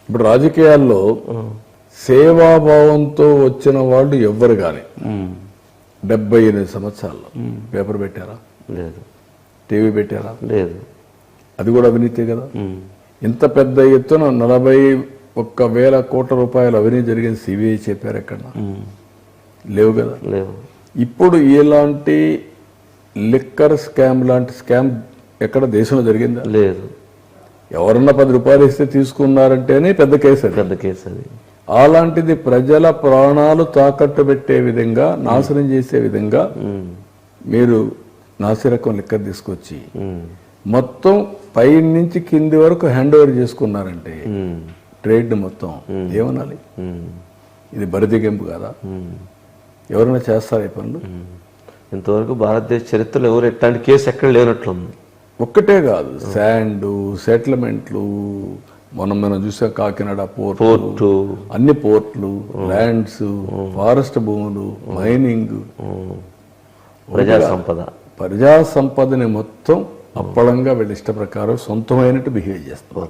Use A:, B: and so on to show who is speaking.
A: ఇప్పుడు రాజకీయాల్లో సేవాభావంతో వచ్చిన వాళ్ళు ఎవ్వరు కానీ 78 సంవత్సరాల్లో పేపర్ పెట్టారా?
B: లేదు.
A: టీవీ పెట్టారా?
B: లేదు.
A: అది కూడా అవినీతి కదా. ఇంత పెద్ద ఎత్తున 41,000 కోట్ల రూపాయలు అవినీతి జరిగింది సిబిఐ చెప్పారు ఎక్కడన్నా? లేవు కదా.
B: లేవు.
A: ఇప్పుడు ఇలాంటి లిక్కర్ స్కామ్ లాంటి స్కామ్ ఎక్కడ దేశంలో జరిగిందా?
B: లేదు.
A: ఎవరన్నా 10 రూపాయలు ఇస్తే తీసుకున్నారంటేనే పెద్ద కేసు అది.
B: పెద్ద కేసు అది.
A: అలాంటిది ప్రజల ప్రాణాలు తాకట్టు పెట్టే విధంగా, నాశనం చేసే విధంగా మీరు నాసిరకం లిక్కర్ తీసుకొచ్చి మొత్తం పై నుంచి కింది వరకు హ్యాండ్ ఓవర్ చేసుకున్నారంటే ట్రేడ్ మొత్తం ఏమనాలి? ఇది బరిదిగింపు కదా. ఎవరైనా చేస్తారా ఈ పనులు?
B: ఇంతవరకు భారతదేశ చరిత్రలో ఎవరు ఎట్లాంటి కేసు ఎక్కడ లేనట్లుంది.
A: ఒక్కటే కాదు, శాండ్ సెటిల్మెంట్లు, మనం చూసాం కాకినాడ పోర్టు, అన్ని పోర్ట్లు, ల్యాండ్స్, ఫారెస్ట్ భూములు, మైనింగ్, ప్రజా సంపదని మొత్తం అప్పళంగా వీళ్ళ ఇష్ట ప్రకారం సొంతమైనట్టు బిహేవ్ చేస్తారు.